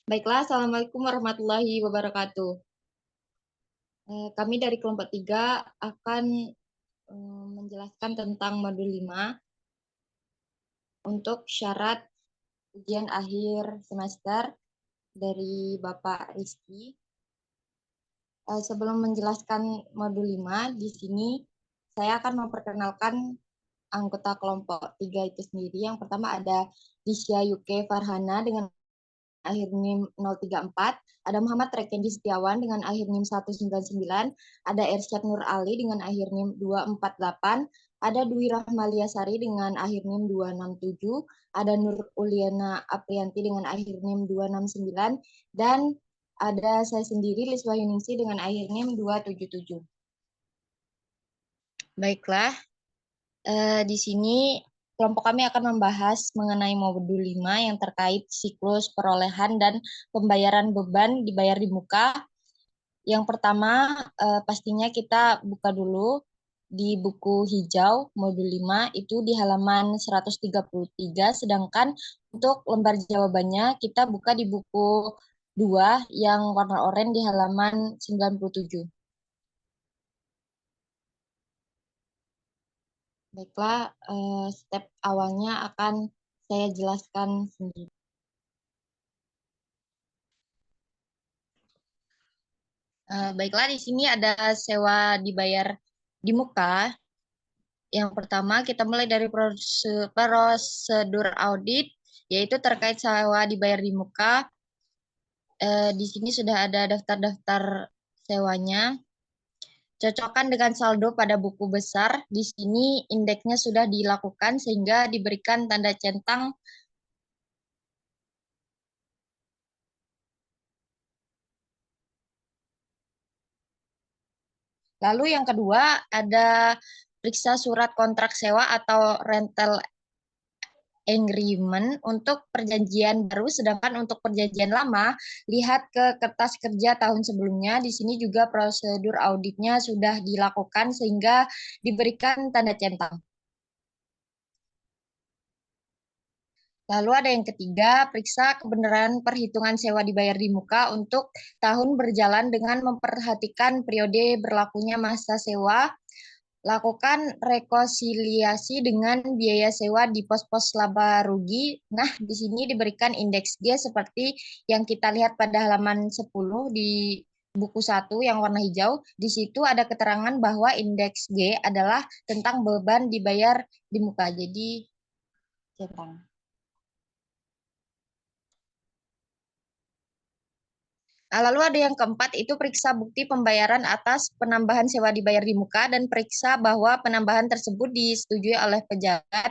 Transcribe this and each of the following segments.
Baiklah, Assalamualaikum warahmatullahi wabarakatuh. Kami dari kelompok 3 akan menjelaskan tentang modul 5 untuk syarat ujian akhir semester dari Bapak Rizky. Sebelum menjelaskan modul 5, di sini saya akan memperkenalkan anggota kelompok 3 itu sendiri. Yang pertama ada Disya Yuke Farhana dengan akhir NIM 034, ada Muhammad Rekendi Setiawan dengan akhir NIM 199, ada Ersyad Nur Ali dengan akhir NIM 248, ada Dwi Rahmalia Sari dengan akhir NIM 267, ada Nur Uliana Aprianti dengan akhir NIM 269, dan ada saya sendiri Liswa Yuningsi dengan akhir NIM 277. Baiklah, di sini kelompok kami akan membahas mengenai modul 5 yang terkait siklus perolehan dan pembayaran beban dibayar di muka. Yang pertama, pastinya kita buka dulu di buku hijau modul 5 itu di halaman 133, sedangkan untuk lembar jawabannya kita buka di buku 2 yang warna oranye di halaman 97. Baiklah, step awalnya akan saya jelaskan sendiri. Baiklah, di sini ada sewa dibayar di muka. Yang pertama, kita mulai dari prosedur audit, yaitu terkait sewa dibayar di muka. Di sini sudah ada daftar-daftar sewanya. Cocokkan dengan saldo pada buku besar. Di sini indeksnya sudah dilakukan sehingga diberikan tanda centang. Lalu yang kedua ada periksa surat kontrak sewa atau rental agreement untuk perjanjian baru, sedangkan untuk perjanjian lama, lihat ke kertas kerja tahun sebelumnya. Di sini juga prosedur auditnya sudah dilakukan sehingga diberikan tanda centang. Lalu ada yang ketiga, periksa kebenaran perhitungan sewa dibayar di muka untuk tahun berjalan dengan memperhatikan periode berlakunya masa sewa. Lakukan rekonsiliasi dengan biaya sewa di pos-pos laba rugi. Nah, di sini diberikan indeks G seperti yang kita lihat pada halaman 10 di buku 1 yang warna hijau. Di situ ada keterangan bahwa indeks G adalah tentang beban dibayar di muka. Jadi, centang. Lalu ada yang keempat, itu periksa bukti pembayaran atas penambahan sewa dibayar di muka dan periksa bahwa penambahan tersebut disetujui oleh pejabat.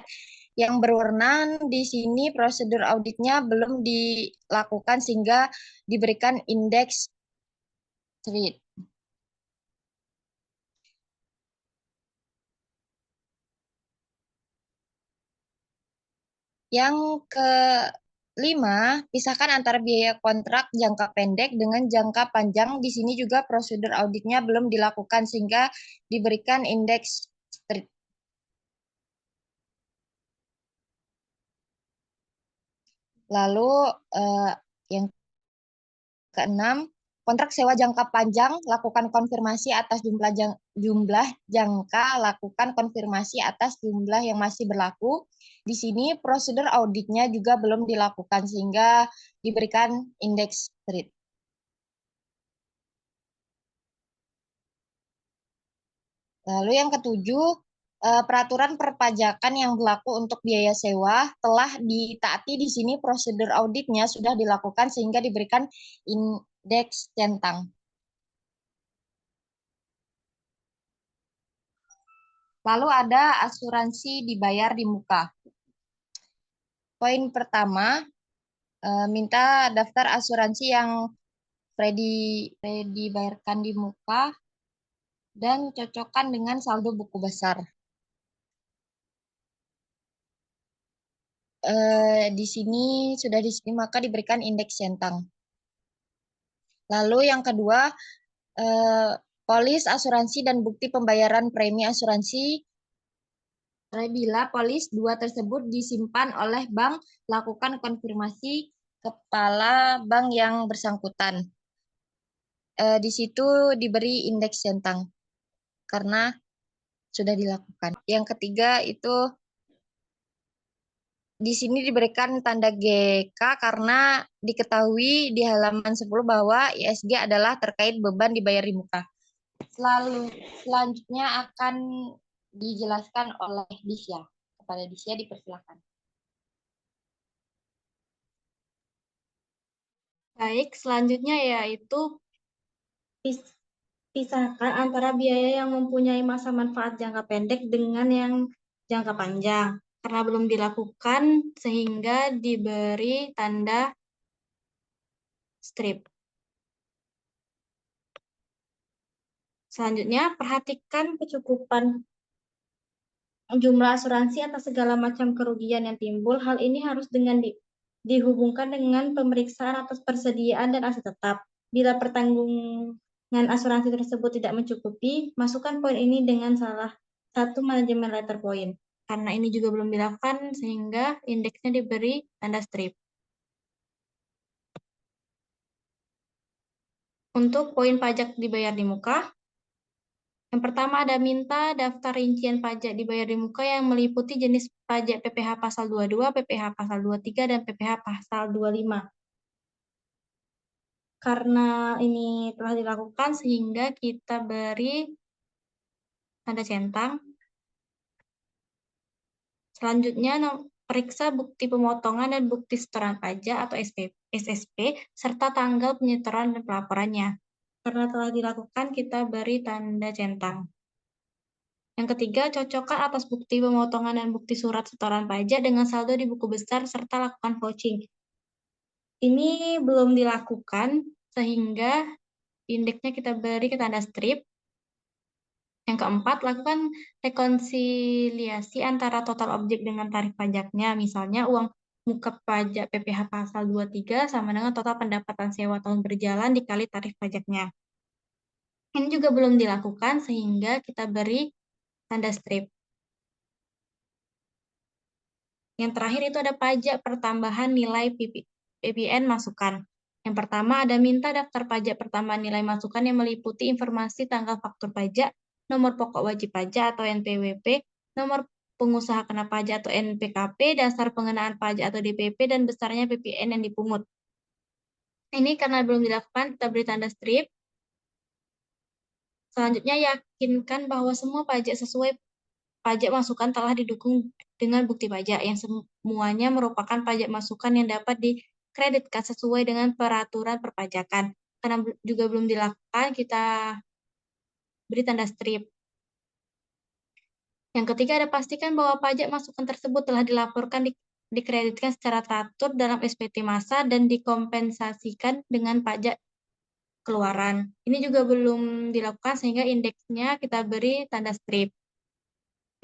Yang berwenang di sini prosedur auditnya belum dilakukan sehingga diberikan indeks street. Yang kelima, pisahkan antara biaya kontrak jangka pendek dengan jangka panjang. Di sini juga prosedur auditnya belum dilakukan sehingga diberikan indeks street. Lalu yang keenam, kontrak sewa jangka panjang, lakukan konfirmasi atas jumlah jangka, lakukan konfirmasi atas jumlah yang masih berlaku. Di sini prosedur auditnya juga belum dilakukan sehingga diberikan indeks street. Lalu yang ketujuh, peraturan perpajakan yang berlaku untuk biaya sewa telah ditaati. Di sini prosedur auditnya sudah dilakukan sehingga diberikan indeks centang. Lalu ada asuransi dibayar di muka. Poin pertama, minta daftar asuransi yang dibayarkan di muka dan cocokkan dengan saldo buku besar. Di sini sudah di sini maka diberikan indeks centang. Lalu yang kedua, polis asuransi dan bukti pembayaran premi asuransi. Bila polis 2 tersebut disimpan oleh bank, lakukan konfirmasi kepala bank yang bersangkutan. Di situ diberi indeks centang karena sudah dilakukan. Yang ketiga itu di sini diberikan tanda GK karena diketahui di halaman 10 bahwa ISG adalah terkait beban dibayar di muka. Selanjutnya akan dijelaskan oleh Disya. Kepada Disya dipersilakan. Baik, selanjutnya yaitu pisahkan antara biaya yang mempunyai masa manfaat jangka pendek dengan yang jangka panjang. Karena belum dilakukan, sehingga diberi tanda strip. Selanjutnya, perhatikan kecukupan jumlah asuransi atas segala macam kerugian yang timbul. Hal ini harus dihubungkan dengan pemeriksaan atas persediaan dan aset tetap. Bila pertanggungan asuransi tersebut tidak mencukupi, masukkan poin ini dengan salah satu manajemen letter point. Karena ini juga belum dilakukan, sehingga indeksnya diberi tanda strip. Untuk poin pajak dibayar di muka, yang pertama ada minta daftar rincian pajak dibayar di muka yang meliputi jenis pajak PPh pasal 22, PPh pasal 23, dan PPh pasal 25. Karena ini telah dilakukan sehingga kita beri tanda centang. Selanjutnya, periksa bukti pemotongan dan bukti setoran pajak atau SSP, serta tanggal penyetoran dan pelaporannya. Karena telah dilakukan, kita beri tanda centang. Yang ketiga, cocokkan atas bukti pemotongan dan bukti surat setoran pajak dengan saldo di buku besar serta lakukan vouching. Ini belum dilakukan sehingga indeksnya kita beri ke tanda strip. Yang keempat, lakukan rekonsiliasi antara total objek dengan tarif pajaknya. Misalnya uang muka pajak PPh pasal 23 sama dengan total pendapatan sewa tahun berjalan dikali tarif pajaknya. Ini juga belum dilakukan sehingga kita beri tanda strip. Yang terakhir itu ada pajak pertambahan nilai PPN masukan. Yang pertama ada minta daftar pajak pertambahan nilai masukan yang meliputi informasi tanggal faktur pajak, nomor pokok wajib pajak atau NPWP, nomor pengusaha kena pajak atau NPKP, dasar pengenaan pajak atau DPP, dan besarnya PPN yang dipungut. Ini karena belum dilakukan, kita beri tanda strip. Selanjutnya, yakinkan bahwa semua pajak sesuai pajak masukan telah didukung dengan bukti pajak yang semuanya merupakan pajak masukan yang dapat dikreditkan sesuai dengan peraturan perpajakan. Karena juga belum dilakukan, kita beri tanda strip. Yang ketiga ada pastikan bahwa pajak masukan tersebut telah dilaporkan dikreditkan secara teratur dalam SPT masa dan dikompensasikan dengan pajak keluaran. Ini juga belum dilakukan sehingga indeksnya kita beri tanda strip.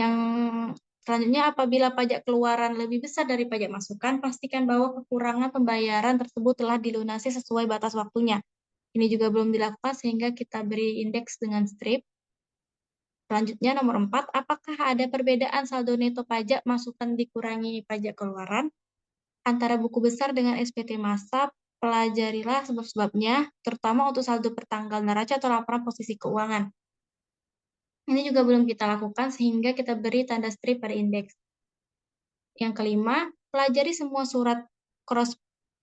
Yang selanjutnya, apabila pajak keluaran lebih besar dari pajak masukan, pastikan bahwa kekurangan pembayaran tersebut telah dilunasi sesuai batas waktunya. Ini juga belum dilakukan sehingga kita beri indeks dengan strip. Selanjutnya, nomor 4, apakah ada perbedaan saldo neto pajak masukan dikurangi pajak keluaran antara buku besar dengan SPT masa? Pelajarilah sebab-sebabnya, terutama untuk saldo pertanggal neraca atau laporan posisi keuangan. Ini juga belum kita lakukan sehingga kita beri tanda strip pada indeks. Yang kelima, pelajari semua surat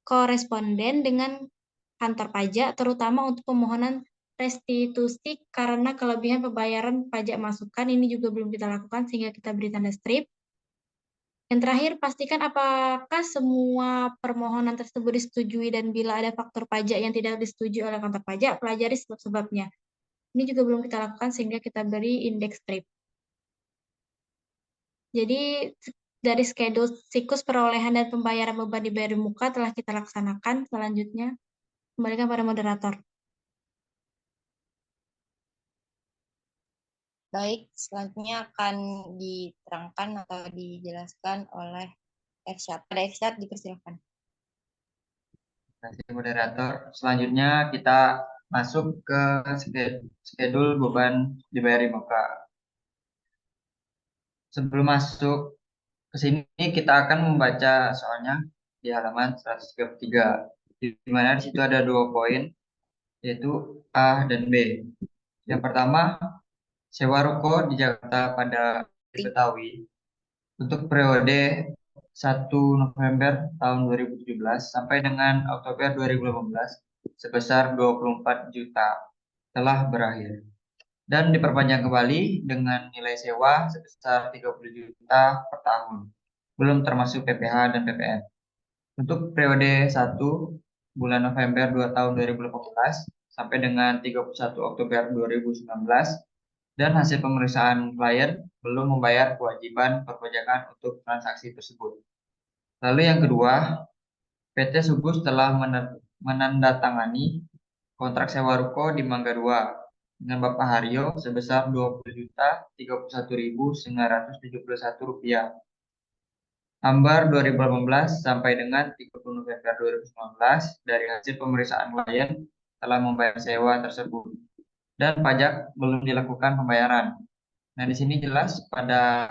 koresponden dengan kantor pajak, terutama untuk pemohonan restitusi karena kelebihan pembayaran pajak masukan. Ini juga belum kita lakukan sehingga kita beri tanda strip. Yang terakhir, pastikan apakah semua permohonan tersebut disetujui dan bila ada faktor pajak yang tidak disetujui oleh kantor pajak, pelajari sebab-sebabnya. Ini juga belum kita lakukan sehingga kita beri indeks strip. Jadi dari schedule siklus perolehan dan pembayaran beban dibayar di muka telah kita laksanakan. Selanjutnya, kembalikan pada moderator. Baik, selanjutnya akan diterangkan atau dijelaskan oleh Ersyad. Pada Ersyad dipersilakan. Terima kasih moderator. Selanjutnya kita masuk ke schedule beban dibayar di muka. Sebelum masuk ke sini kita akan membaca soalnya di halaman 133. Di mana di situ ada 2 poin, yaitu A dan B. Yang pertama, sewa ruko di Jakarta pada Betawi untuk periode 1 November tahun 2017 sampai dengan Oktober 2018 sebesar 24 juta telah berakhir dan diperpanjang kembali dengan nilai sewa sebesar 30 juta per tahun, belum termasuk PPh dan PPN. Untuk periode 1 bulan November 2 tahun 2018 sampai dengan 31 Oktober 2019 dan hasil pemeriksaan klien belum membayar kewajiban perpajakan untuk transaksi tersebut. Lalu yang kedua, PT Subus telah menandatangani kontrak sewa ruko di Mangga 2 dengan Bapak Haryo sebesar Rp20.031.971. Ambar 2018 sampai dengan 30 November 2019 dari hasil pemeriksaan klien telah membayar sewa tersebut dan pajak belum dilakukan pembayaran. Nah, di sini jelas pada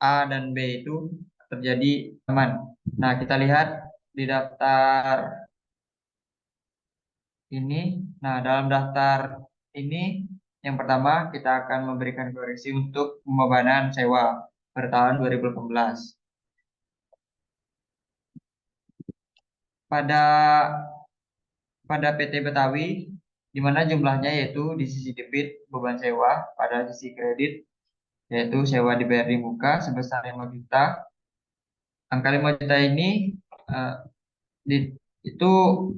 A dan B itu terjadi aman. Nah, kita lihat di daftar ini. Nah, dalam daftar ini yang pertama kita akan memberikan koreksi untuk pembebanan sewa per tahun 2018. Pada PT Betawi, di mana jumlahnya yaitu di sisi debit beban sewa, pada sisi kredit yaitu sewa dibayar di muka sebesar 5 juta. Angka 5 juta ini itu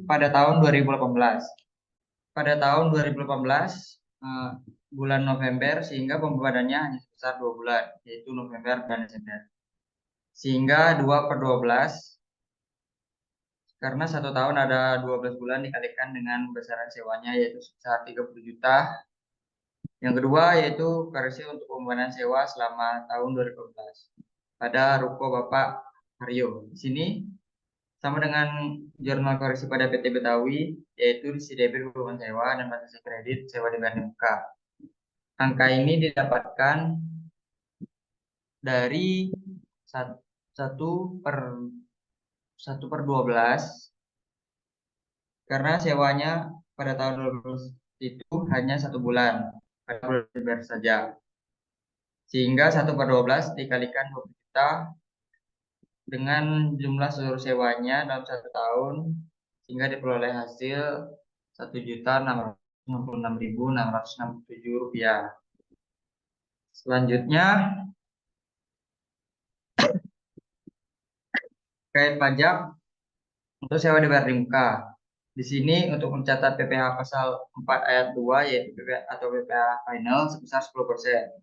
pada tahun 2018. Pada tahun 2018 bulan November sehingga pembebanannya hanya sebesar 2 bulan, yaitu November dan Desember. Sehingga 2/12 karena 1 tahun ada 12 bulan dikalikan dengan besaran sewanya yaitu sebesar 30 juta. Yang kedua yaitu koreksi untuk pembebanan sewa selama tahun 2012 pada ruko Bapak Haryo. Di sini sama dengan jurnal koreksi pada PT Betawi, yaitu sisi debit beban sewa dan sisi kredit sewa dibayar di muka. Angka ini didapatkan dari 1/12 karena sewanya pada tahun 2012 itu hanya 1 bulan, pada bulan Desember saja. Sehingga 1/12 dikalikan 20 juta dengan jumlah seluruh sewanya dalam 1 tahun sehingga diperoleh hasil Rp1.666.667. Selanjutnya terkait pajak untuk sewa dibayar di muka. Di sini untuk mencatat PPh pasal 4 ayat 2 yaitu PPh atau PPh final sebesar 10%.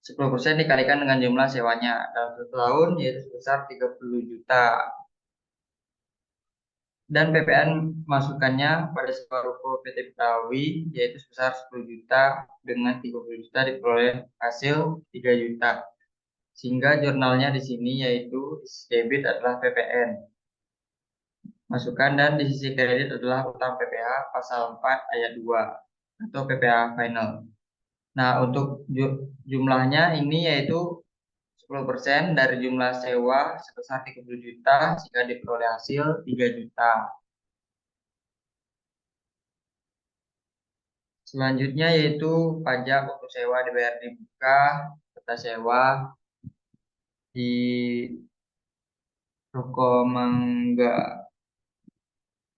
10% dikalikan dengan jumlah sewanya dalam 1 tahun yaitu sebesar 30 juta. Dan PPN masukannya pada sewa ruko PT Betawi yaitu sebesar 10 juta dengan 30 juta diperoleh hasil 3 juta. Sehingga jurnalnya di sini yaitu di sisi debit adalah PPN. Masukan dan di sisi kredit adalah utang PPh pasal 4 ayat 2 atau PPh final. Nah, untuk jumlahnya ini yaitu 10% dari jumlah sewa sebesar 30 juta sehingga diperoleh hasil 3 juta. Selanjutnya yaitu pajak untuk sewa dibayar di muka serta sewa di ruko Mangga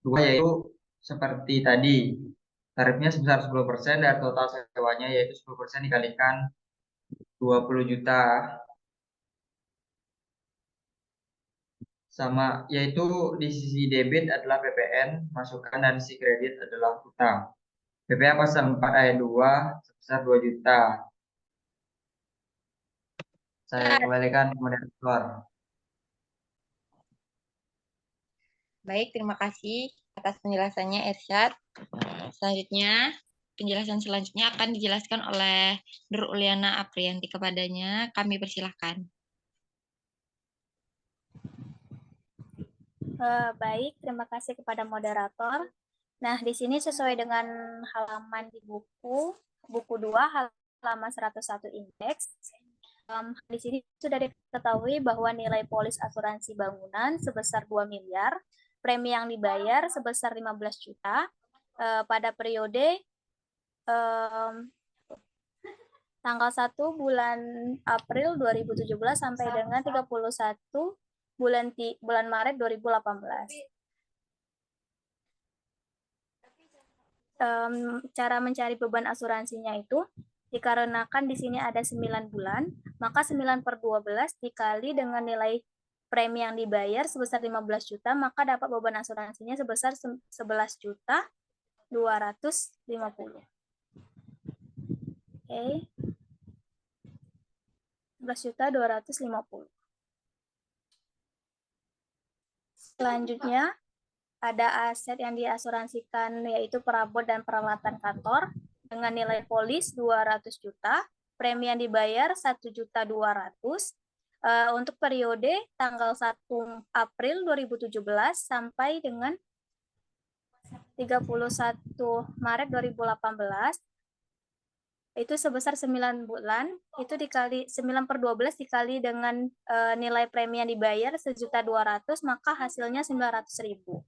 2 yaitu seperti tadi. Tarifnya sebesar 10% dari total sewanya yaitu 10% dikalikan 20 juta. Sama yaitu di sisi debit adalah PPN, masukan dan sisi kredit adalah utang. PPh pasal 4 ayat 2 sebesar 2 juta. Saya kembalikan ke moderator. Baik, terima kasih atas penjelasannya Irsyad. Selanjutnya, penjelasan selanjutnya akan dijelaskan oleh Nur Uliana Aprianti. Kepadanya kami persilahkan. Baik, terima kasih kepada moderator. Nah, di sini sesuai dengan halaman di buku 2 halaman 101 indeks, Di sini sudah diketahui bahwa nilai polis asuransi bangunan sebesar 2 miliar, premi yang dibayar sebesar 15 juta pada periode tanggal 1 bulan April 2017 sampai dengan 31 bulan Maret 2018. Cara mencari beban asuransinya itu dikarenakan di sini ada 9 bulan, maka 9/12 dikali dengan nilai premi yang dibayar sebesar 15 juta, maka dapat beban asuransinya sebesar 11.250. Oke. 11.250. Selanjutnya, ada aset yang diasuransikan yaitu perabot dan peralatan kantor dengan nilai polis 200 juta, premi yang dibayar 1.200.000 untuk periode tanggal 1 April 2017 sampai dengan 31 Maret 2018. Itu sebesar 9 bulan, itu dikali 9/12 dikali dengan nilai premi yang dibayar 1.200.000, maka hasilnya 900.000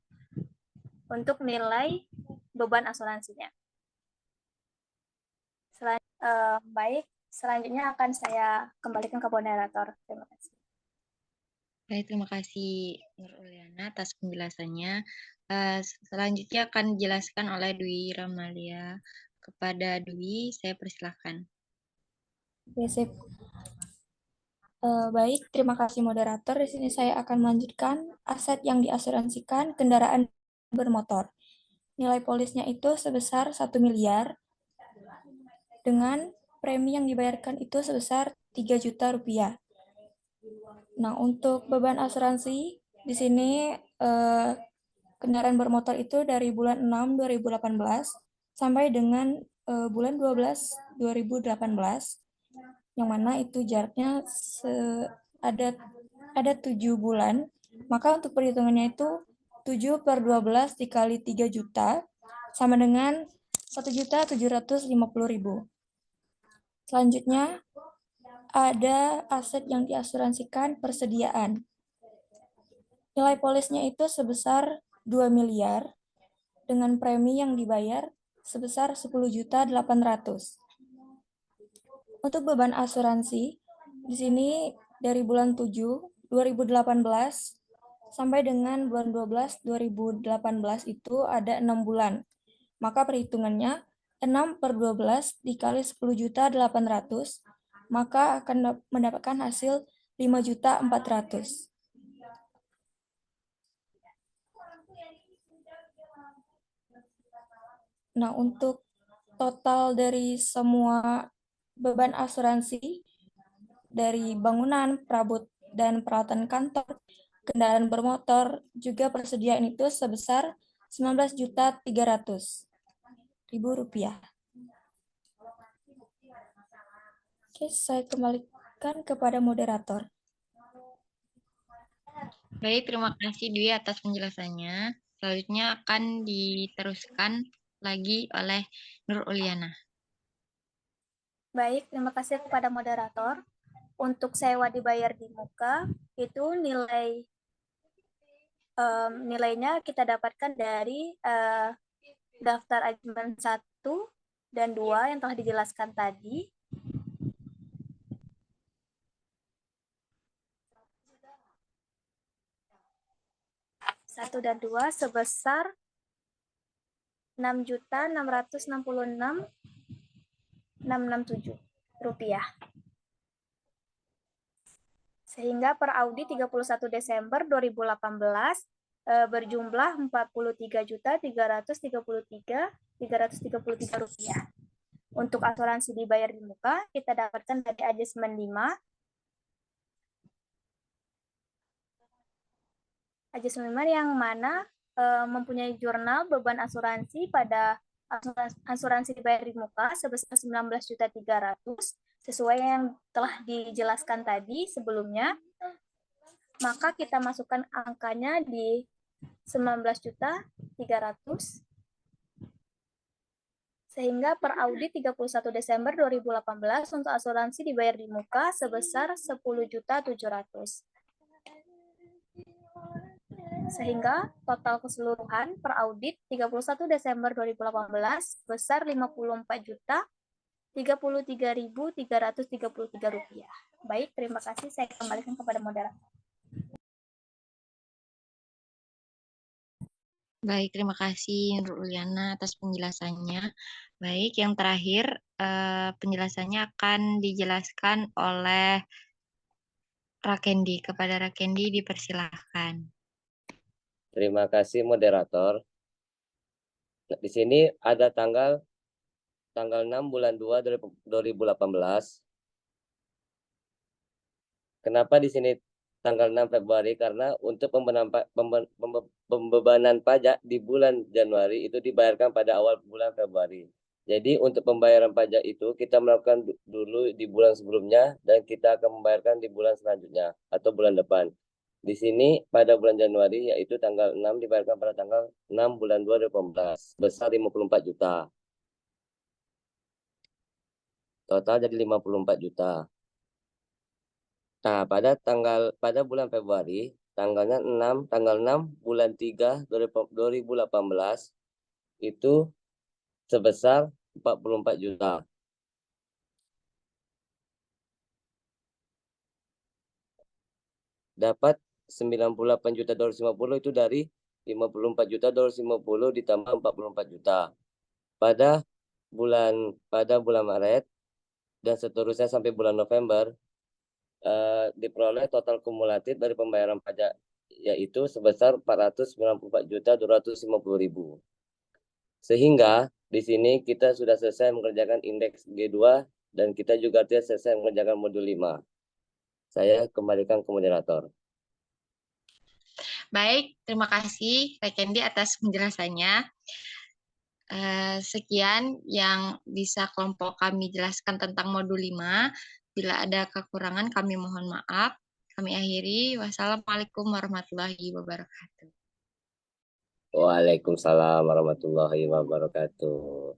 untuk nilai beban asuransinya. Baik, selanjutnya akan saya kembalikan ke moderator. Terima kasih. Baik, terima kasih Nur Uliana atas penjelasannya. Selanjutnya akan dijelaskan oleh Dwi Ramalia. Kepada Dwi, saya persilahkan. Oke, sip. Baik, terima kasih moderator. Di sini saya akan melanjutkan aset yang diasuransikan kendaraan bermotor. Nilai polisnya itu sebesar 1 miliar dengan premi yang dibayarkan itu sebesar 3 juta rupiah. Nah, untuk beban asuransi di sini kendaraan bermotor itu dari bulan 6 2018 sampai dengan bulan 12 2018, yang mana itu jaraknya ada 7 bulan. Maka untuk perhitungannya itu 7/12 dikali 3 juta sama dengan 1.750.000. Selanjutnya ada aset yang diasuransikan persediaan. Nilai polisnya itu sebesar 2 miliar dengan premi yang dibayar sebesar 10.800.000. Untuk beban asuransi di sini dari bulan 7 2018 sampai dengan bulan 12 2018 itu ada 6 bulan. Maka perhitungannya 6/12 dikali 10.800.000, maka akan mendapatkan hasil 5.400.000. Nah, untuk total dari semua beban asuransi dari bangunan, perabot, dan peralatan kantor, kendaraan bermotor, juga persediaan itu sebesar 19.300.000 rupiah. Oke, saya kembalikan kepada moderator. Baik, terima kasih Dwi atas penjelasannya. Selanjutnya akan diteruskan lagi oleh Nur Uliana. Baik, terima kasih kepada moderator. Untuk sewa dibayar di muka, itu nilainya kita dapatkan dari daftar ajudan 1 dan 2 yang telah dijelaskan tadi. 1 dan 2 sebesar 6.666.667 rupiah. Sehingga per audit 31 Desember 2018 berjumlah 43.333.333 rupiah. Untuk asuransi dibayar di muka, kita dapatkan dari adjustment 5. Adjustment 5 yang mana mempunyai jurnal beban asuransi pada asuransi dibayar di muka sebesar 19.300.000 sesuai yang telah dijelaskan tadi sebelumnya. Maka kita masukkan angkanya di 19.300.000 Sehingga per audit 31 Desember 2018 untuk asuransi dibayar di muka sebesar 10.700.000. Sehingga total keseluruhan per audit 31 Desember 2018 sebesar Rp54.033.333. Baik, terima kasih. Saya kembalikan kepada moderator. Baik, terima kasih Nur Uliana atas penjelasannya. Baik, yang terakhir penjelasannya akan dijelaskan oleh Rakendi. Kepada Rakendi dipersilahkan. Terima kasih moderator. Nah, di sini ada tanggal 6 bulan 2 2018. Kenapa di sini tanggal 6 Februari? Karena untuk pembebanan pajak di bulan Januari itu dibayarkan pada awal bulan Februari. Jadi untuk pembayaran pajak itu kita melakukan dulu di bulan sebelumnya dan kita akan membayarkan di bulan selanjutnya atau bulan depan. Di sini pada bulan Januari yaitu tanggal 6 dibayarkan pada tanggal 6 bulan 2 2018 sebesar 54 juta. Total jadi 54 juta. Nah, pada bulan Februari, tanggal 6 bulan 3 2018 itu sebesar 44 juta. Dapat 98.250 itu dari 54.250 ditambah 44 juta. Pada bulan Maret dan seterusnya sampai bulan November diperoleh total kumulatif dari pembayaran pajak yaitu sebesar 494.250.000. Sehingga di sini kita sudah selesai mengerjakan indeks G2 dan kita juga selesai mengerjakan modul 5. Saya kembalikan ke moderator. Baik, terima kasih Rakendi atas penjelasannya. Sekian yang bisa kelompok kami jelaskan tentang modul 5. Bila ada kekurangan kami mohon maaf. Kami akhiri. Wassalamualaikum warahmatullahi wabarakatuh. Waalaikumsalam warahmatullahi wabarakatuh.